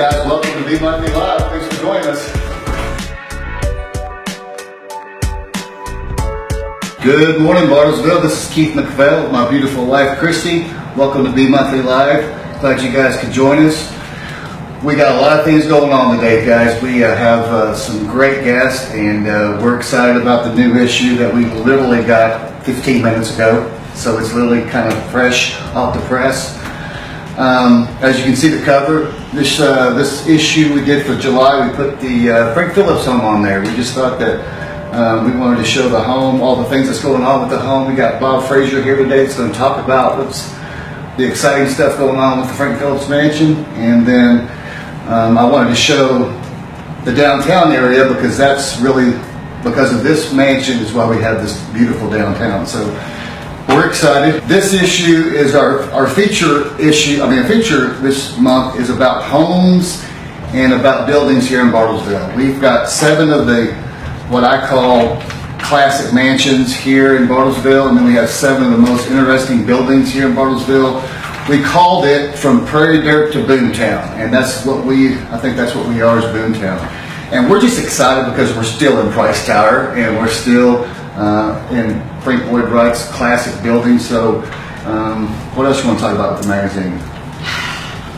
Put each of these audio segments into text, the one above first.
guys, welcome to bMonthly Live. Thanks for joining us. Good morning, Bartlesville. This is Keith McPhail with my beautiful wife, Christy. Welcome to bMonthly Live. Glad you guys could join us. We got a lot of things going on today, guys. We have some great guests, and we're excited about the new issue that we literally got 15 minutes ago. So it's literally kind of fresh off the press. As you can see the cover, this issue we did for July, we put the Frank Phillips home on there. We just thought that we wanted to show the home, all the things that's going on with the home. We got Bob Fraser here today that's going to talk about what's the exciting stuff going on with the Frank Phillips mansion. And then I wanted to show the downtown area, because that's really, because of this mansion is why we have this beautiful downtown. So we're excited. This issue is our feature issue. Feature this month is about homes and about buildings here in Bartlesville. We've got 7 of the, what I call classic mansions here in Bartlesville, and then we have 7 of the most interesting buildings here in Bartlesville. We called it From Prairie Dirt to Boomtown, and that's what I think that's what we are, is Boomtown. And we're just excited because we're still in Price Tower, and we're still in Frank Lloyd Wright's classic building. So what else you want to talk about with the magazine?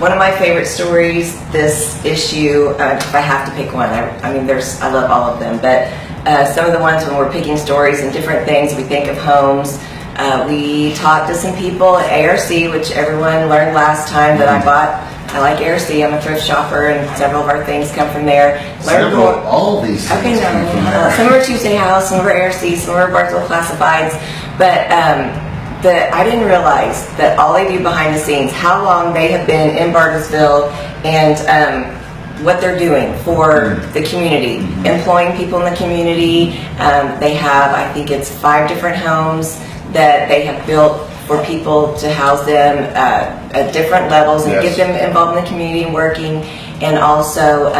One of my favorite stories this issue, if I have to pick one, I love all of them, but some of the ones when we're picking stories and different things, we think of homes. We talked to some people at ARC, which everyone learned last time that I bought. I like ARC. I'm a thrift shopper, and several of our things come from there. All of these things come from there. Some are Tuesday House, some are ARC, some are Bartlesville Classifieds, but I didn't realize that all they do behind the scenes, how long they have been in Bartlesville, and what they're doing for the community, employing people in the community. They have, I think it's 5 different homes that they have built for people to house them at different levels and get them involved in the community and working. And also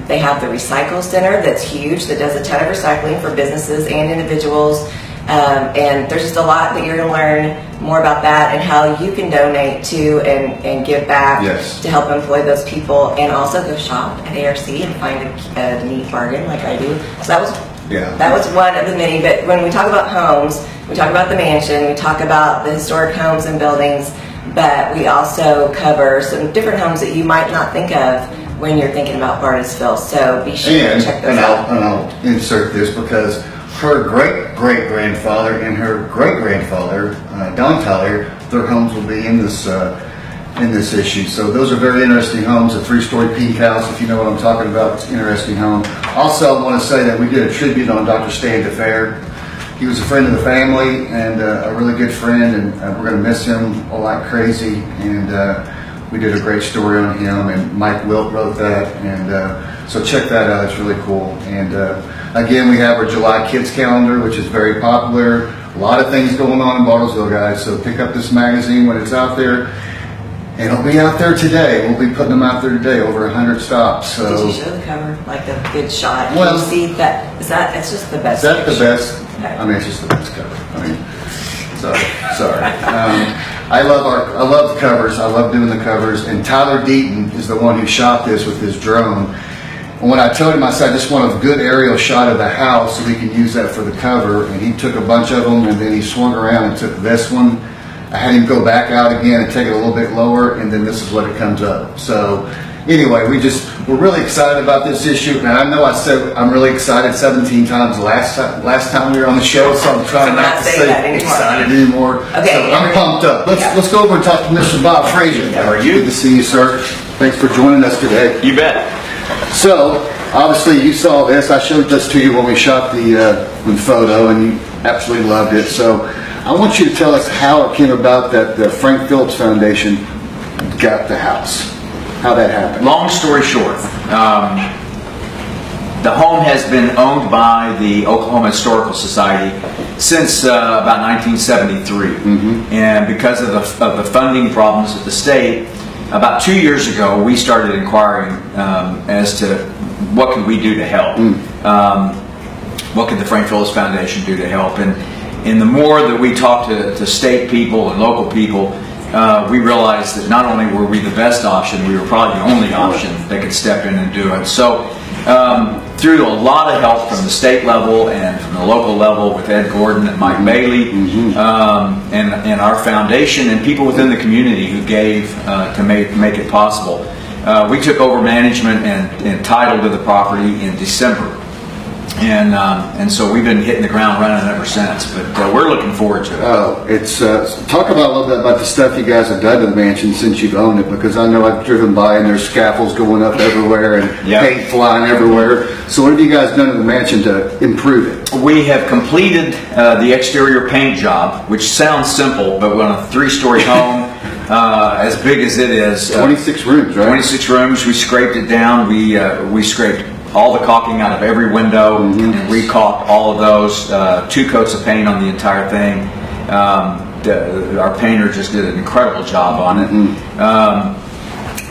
they have the recycle center that's huge, that does a ton of recycling for businesses and individuals. And there's just a lot that you're going to learn more about that and how you can donate to and give back to help employ those people, and also go shop at ARC and find a neat bargain like I do. So that was one of the many. But when we talk about homes, we talk about the mansion, we talk about the historic homes and buildings, but we also cover some different homes that you might not think of when you're thinking about Bartlesville. So be sure to check those out. And I'll insert this because her great-great-grandfather and her great-grandfather, Don Tyler, their homes will be in this issue. So those are very interesting homes. A 3-story pink house, if you know what I'm talking about, it's an interesting home. Also, I want to say that we did a tribute on Dr. Stan DeFair. He was a friend of the family and a really good friend, and we're going to miss him a lot crazy. And we did a great story on him, and Mike Wilt wrote that, and so check that out. It's really cool. And again, we have our July Kids Calendar, which is very popular. A lot of things going on in Bartlesville, guys, so pick up this magazine when it's out there. And it'll be out there today. We'll be putting them out there today, over 100 stops. So. Did you show the cover, like the good shot? Well, you see that? It's just the best. Is that the best? Okay. It's just the best cover. Sorry. I love the covers. I love doing the covers. And Tyler Deaton is the one who shot this with his drone. And when I told him, I said, I just want a good aerial shot of the house so we can use that for the cover. And he took a bunch of them, and then he swung around and took this one. I had him go back out again and take it a little bit lower, and then this is what it comes up. So anyway, we're really excited about this issue. And I know I said I'm really excited 17 times last time we were on the show, so I'm trying not to say excited anymore. Okay, so I'm pumped up. Let's go over and talk to Mr. Bob Fraser. How are you? Good to see you, sir. Thanks for joining us today. You bet. So obviously you saw this. I showed this to you when we shot the photo, and you absolutely loved it. So I want you to tell us how it came about that the Frank Phillips Foundation got the house. How that happened. Long story short, the home has been owned by the Oklahoma Historical Society since about 1973. And because of the funding problems with the state, about 2 years ago we started inquiring as to what could we do to help. What could the Frank Phillips Foundation do to help? And the more that we talked to state people and local people, we realized that not only were we the best option, we were probably the only option that could step in and do it. So through a lot of help from the state level and from the local level with Ed Gordon and Mike Bailey, and our foundation and people within the community who gave to make it possible. We took over management and title to the property in December. And so we've been hitting the ground running ever since, but we're looking forward to it. Oh, it's talk about a little bit about the stuff you guys have done to the mansion since you've owned it, because I know I've driven by and there's scaffolds going up everywhere and paint flying everywhere. So what have you guys done to the mansion to improve it? We have completed the exterior paint job, which sounds simple, but on a 3-story home as big as it is, 26 rooms, right? 26 rooms. We scraped it down. We scraped all the caulking out of every window and recaulked all of those. 2 coats of paint on the entire thing. Our painter just did an incredible job on it.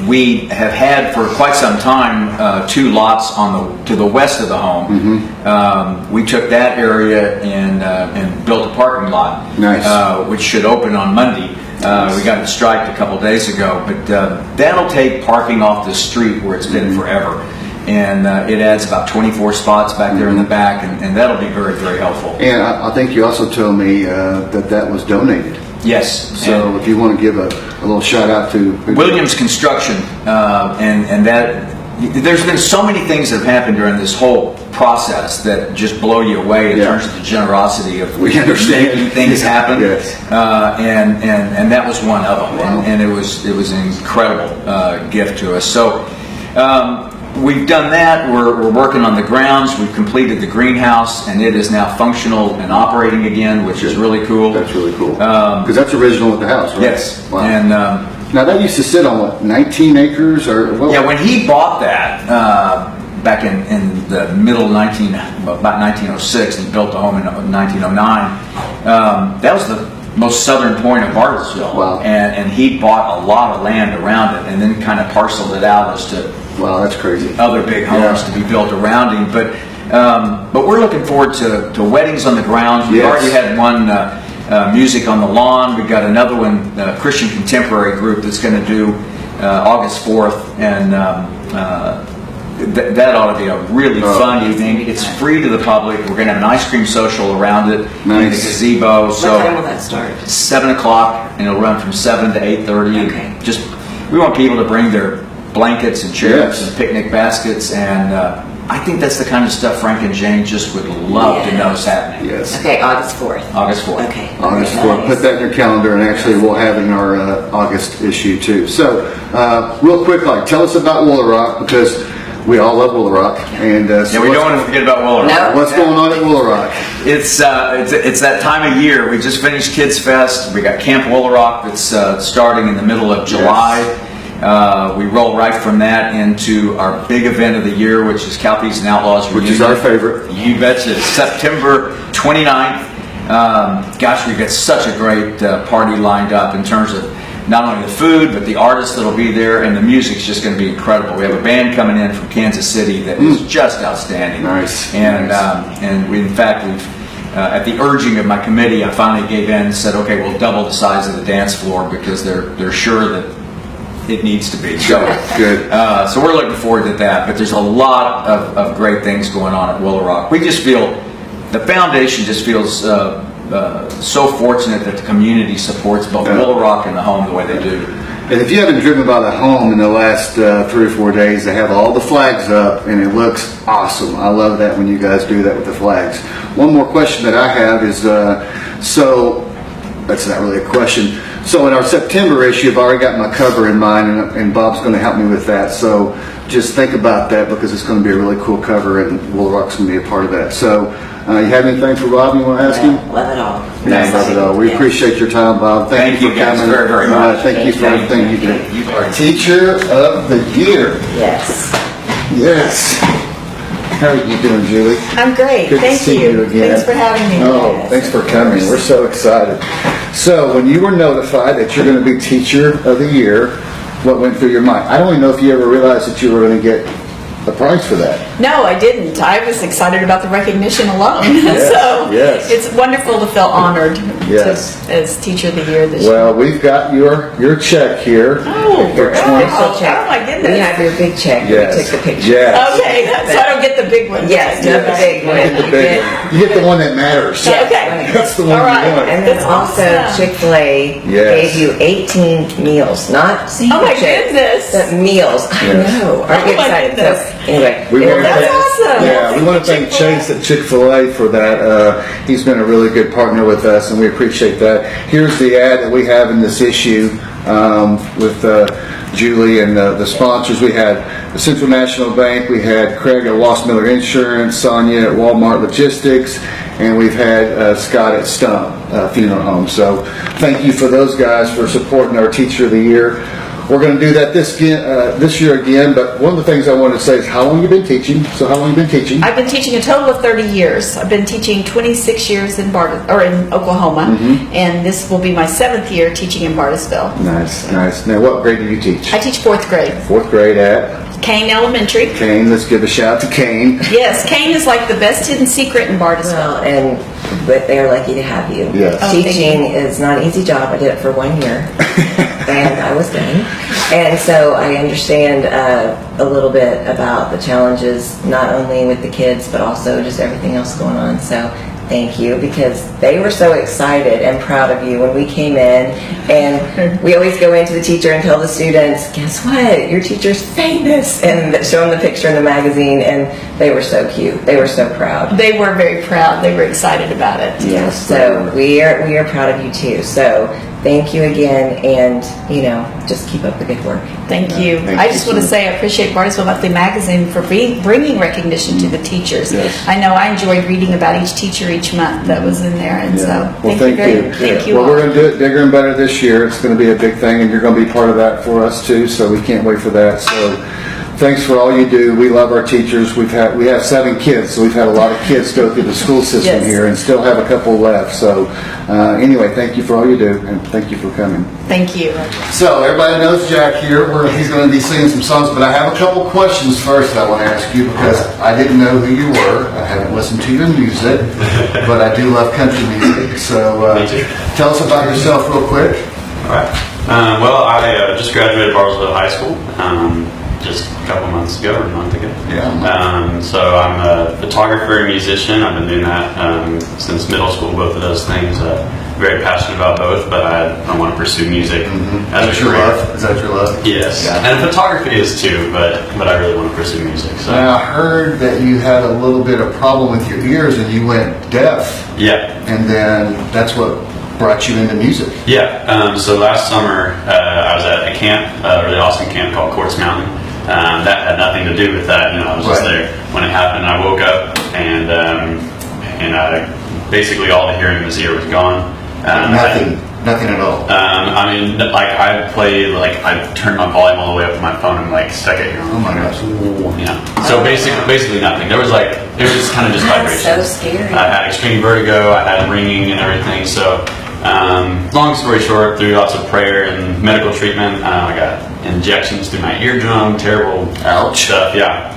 We have had for quite some time 2 lots to the west of the home. We took that area and built a parking lot, which should open on Monday. We got it striped a couple days ago, but that'll take parking off the street where it's been forever. And it adds about 24 spots back there in the back, and that'll be very, very helpful. And I think you also told me that was donated. Yes. So if you want to give a little shout out to Williams Construction, and that there's been so many things that have happened during this whole process that just blow you away in terms of the generosity of making things happen. Yes. And that was one of them, and it was an incredible gift to us. So. We've done that. We're working on the grounds. We've completed the greenhouse, and it is now functional and operating again, which is really cool. That's really cool. Because that's original with the house, right? Yes. Wow. And now that used to sit on what, 19 acres or what? yeah, when he bought that back in the middle of about 1906, and built the home in 1909. That was the most southern point of Bartlesville. Wow. And he bought a lot of land around it, and then kind of parceled it out as to. Wow, that's crazy. Other big homes to be built around him, but we're looking forward to weddings on the grounds. We've already had one music on the lawn. We've got another one, Christian Contemporary group that's going to do August 4th, and that ought to be a really fun evening. It's free to the public. We're going to have an ice cream social around it in the gazebo. So what time will that start? 7 o'clock, and it'll run from 7 to 8:30. Okay. Just we want people to bring their blankets and chairs and picnic baskets, and I think that's the kind of stuff Frank and Jane just would love to know is happening. Yes. Okay, August 4th. August 4th. Okay. August 4th. Put that in your calendar, and actually we'll have it in our August issue too. So, real quick, tell us about Woolaroc, because we all love Woolaroc, and we don't want to forget about Woolaroc. No. What's going on at Woolaroc? It's that time of year. We just finished Kids Fest. We got Camp Woolaroc that's starting in the middle of July. Yes. We roll right from that into our big event of the year, which is Cowpeas and Outlaws Reunion. Which is our favorite. You betcha. It's September 29th. Gosh, we've got such a great party lined up in terms of not only the food, but the artists that'll be there, and the music's just going to be incredible. We have a band coming in from Kansas City that is just outstanding. Nice. And we, in fact, we've at the urging of my committee, I finally gave in and said, okay, we'll double the size of the dance floor, because they're sure that it needs to be. So good. So we're looking forward to that. But there's a lot of great things going on at Woolaroc. We just feel the foundation just feels so fortunate that the community supports both Woolaroc and the home the way they do. And if you haven't driven by the home in the last 3 or 4 days, they have all the flags up, and it looks awesome. I love that when you guys do that with the flags. One more question that I have is, so that's not really a question. So in our September issue, I've already got my cover in mind, and Bob's going to help me with that. So just think about that, because it's going to be a really cool cover, and Woolaroc going to be a part of that. So you have anything for Bob you want to ask him? Love it all. Love it all. We appreciate your time, Bob. Thank you for guys coming. very, very much. Thank you for everything you did. You are Teacher of the Year. Yes. Yes. How are you doing, Julie? I'm great. Good Thank to see you again. Thanks for having me. Oh, thanks for coming. We're so excited. So, when you were notified that you're going to be Teacher of the Year, what went through your mind? I don't even know if you ever realized that you were going to get a prize for that. No, I didn't. I was excited about the recognition alone. So yes. it's wonderful to feel honored Yes. as Teacher of the Year this year. Well, we've got your check here. Oh, for Official check. Oh my goodness. We have your big check. Yes. We took the picture. Yes. Okay, so I don't get the big one. Yes, not the big one. Get the big one. You get the one that matters. Yes. Okay. That's the one All right. you want. And then That's also awesome. Chick-fil-A Yes. gave you 18 meals, not Oh my sandwiches, goodness. but meals. I Yes. know. Aren't you Oh my excited? goodness. So anyway, We it'll want to be- That's awesome. Yeah, we want to thank Chick-fil-A. Chase at Chick-fil-A for that. He's been a really good partner with us, and we appreciate that. Here's the ad that we have in this issue with Julie and the sponsors. We had the Central National Bank, we had Craig at Wass Miller Insurance, Sonia at Walmart Logistics, and we've had Scott at Stump Funeral Home. So thank you for those guys for supporting our Teacher of the Year. We're going to do that this year again, but one of the things I wanted to say is how long you been teaching? So how long you been teaching? I've been teaching a total of 30 years. I've been teaching 26 years in Oklahoma, and this will be my 7th year teaching in Bartlesville. Nice, nice. Now, what grade do you teach? I teach 4th grade, 4th grade at Kane Elementary. Kane. Let's give a shout to Kane. Yes, Kane is like the best hidden secret in Bartlesville. Well, but they're lucky to have you. Yes. Oh, thank Teaching is not an easy job. I did it for 1 year, and I was done. And so I understand a little bit about the challenges, not only with the kids, but also just everything else going on. So thank you, because they were so excited and proud of you when we came in. And we always go into the teacher and tell the students, guess what? Your teacher's famous. And show them the picture in the magazine, and they were so cute. They were so proud. They were very proud. They were excited about it. Yes, so we are proud of you too. So thank you again, and just keep up the good work. Thank you. Thank I you just so want to much. say I appreciate Bartlesville Monthly Magazine for bringing recognition to the teachers. Yes. I know I enjoyed reading about each teacher each month that was in there, and so Well, thank you very much. Thank you Well, all. we're going to do it bigger and better this year. It's going to be a big thing, and you're going to be part of that for us too. So we can't wait for that. So thanks for all you do. We love our teachers. We have 7 kids, so we've had a lot of kids go through the school system Yes. here, and still have a couple left. So anyway, thank you for all you do, and thank you for coming. Thank you. So everybody knows Jack here. He's going to be singing some songs, but I have a couple questions first I want to ask you, because I didn't know who you were. I haven't listened to your music, but I do love country music. So Me too. tell us about yourself real quick. All right. Well, I just graduated Bartlesville High School just a couple months ago, or a month ago. Yeah. So I'm a photographer and musician. I've been doing that since middle school, both of those things. Very passionate about both, but I want to pursue music as That's a your career. love? Is that your love? Yes, Yeah. and photography is too, but I really want to pursue music. So Now, I heard that you had a little bit of problem with your ears and you went deaf, yeah. and then that's what brought you into music. Yeah, so last summer I was at a camp, a really awesome camp called Quartz Mountain. That had nothing to do with that, I was just Right. there when it happened. I woke up and basically all the hearing in this ear was gone. Nothing at all. I mean, like I turned my volume all the way up on my phone and like stuck it here. Oh my gosh. So basically nothing. There was it was kind of just That's vibration. so scary. I had extreme vertigo. I had ringing and everything. So, long story short, through lots of prayer and medical treatment, I got injections through my eardrum. Terrible Ouch. stuff. Yeah.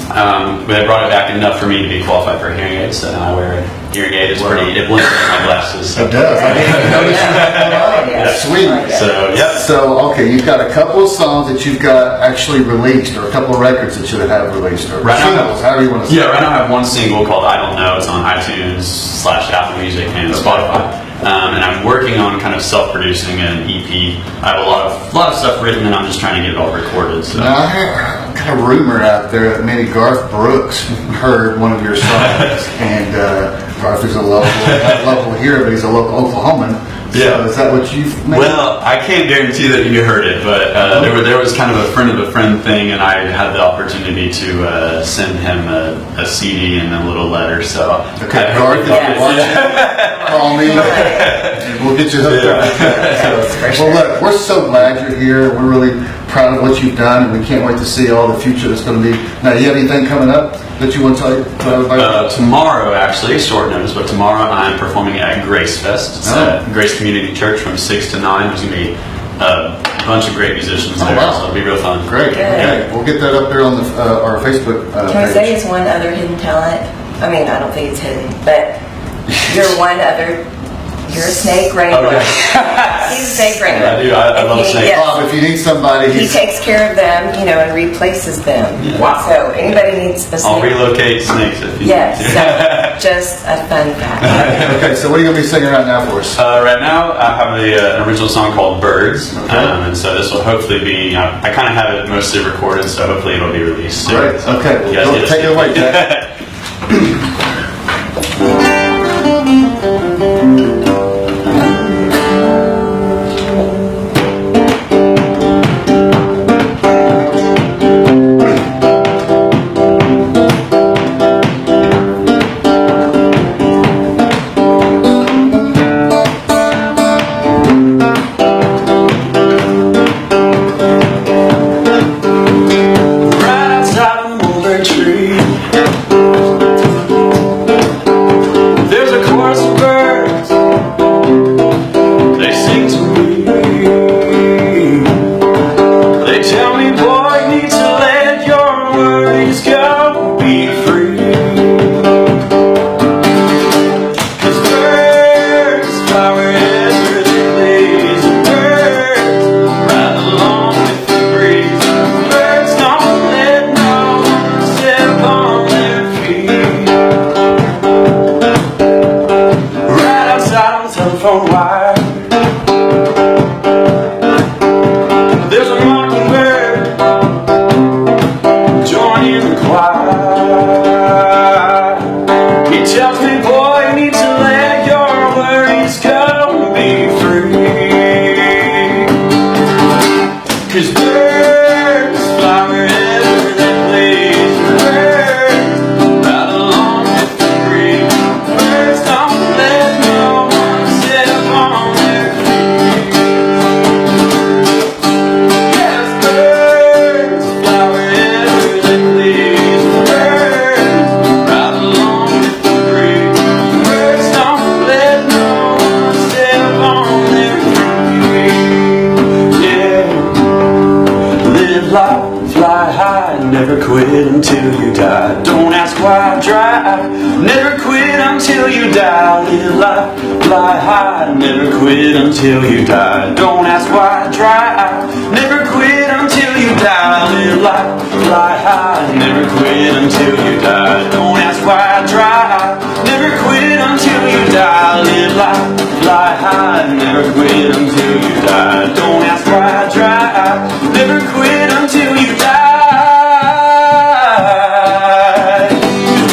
But they brought it back enough for me to be qualified for hearing aids. So now I wear a hearing aid. It blends with my glasses. It does. I didn't notice Yeah. that. Sweet. So, yep. So, okay, you've got a couple of songs that you've got actually released, or a couple of records that you have released, or Right now- singles, however you want to say Yeah, right now I have one single called I Don't Know. It's on iTunes / Apple Music and Spotify. And I'm working on kind of self-producing an EP. I have a lot of stuff written, and I'm just trying to get it all recorded. So. Now, I got a rumor out there that maybe Garth Brooks heard one of your songs, and Garth is a local here, but he's a local Oklahoman. Yeah. So is that what you've made? Well, I can't guarantee that you heard it, but there was kind of a friend of a friend thing, and I had the opportunity to send him a CD and a little letter. So Okay, I Garth, if hope you're watching, call me, and we'll get you hooked up. So, well, look, we're so glad you're here. We're really proud of what you've done, and we can't wait to see all the future that's going to be. Now, you have anything coming up that you want to tell everybody? Tomorrow, actually, short notice, but tomorrow I'm performing at Grace Fest. It's at Grace Community Church from 6 to 9. There's going to be a bunch of great musicians there, wow. so it'll be real fun. Great. Okay, we'll get that up there on our Facebook Can we say page. it's one other hidden talent? I mean, I don't think it's hidden, but you're a snake wrangler. Okay. He's a snake wrangler. I do. I love He- snakes. yes. Bob, if you need somebody, He takes care of them, and replaces them. Wow. So anybody needs a I'll snake. relocate snakes if you Yes. need to. So just a fun fact. okay, so what are you going to be singing right now for us? Right now, I have an original song called Birds, Okay. and so this will hopefully be. I kind of have it mostly recorded, so hopefully it'll be released soon. Great. Okay, You guys well, get to take see it away, Jack. Right outside a mulberry tree, there's a chorus of birds. They sing to me. They tell me, boy, you need to let your worries go, be free. 'Cause birds fly wherever they please. Birds ride along with the breeze. Birds don't let no one step on their feet. Right outside on the telephone wire, there's a mockingbird joining the choir. He tells me, boy, you need to let your worries go and be free. 'Cause birds fly wherever they please. Birds ride along with the breeze. Birds don't let no one step on their feet. Yes, birds fly wherever they please. Birds ride along with the breeze. Birds don't let no one step on their feet. Yeah. Live life, fly high, never quit until you die. Don't ask why I try, never quit until you die. Live life, fly high, never quit until you die. Don't ask why I try, never quit until you die. Live life, fly high, never quit until you die. Don't ask why I try, never quit until you die. Live life, fly high, never quit until you die. Don't ask why I try, never quit until you die.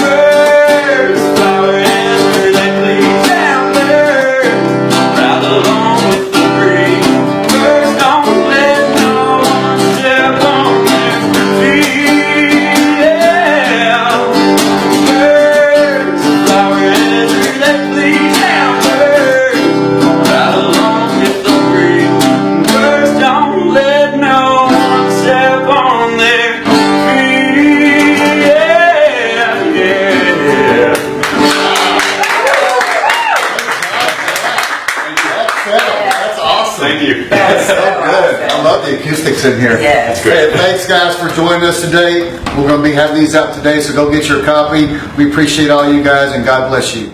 Birds fly wherever they please. Down birds ride along with the breeze. Birds don't let no one step on their feet. Yeah. Birds fly wherever they please. Down birds ride along with the breeze. Birds don't let no one step on their feet. Yeah, yeah. That's awesome. Thank you. That's so Good. I awesome. love the acoustics in here. Yes. That's great. Hey, thanks guys for joining us today. We're going to be having these out today, so go get your copy. We appreciate all you guys, and God bless you.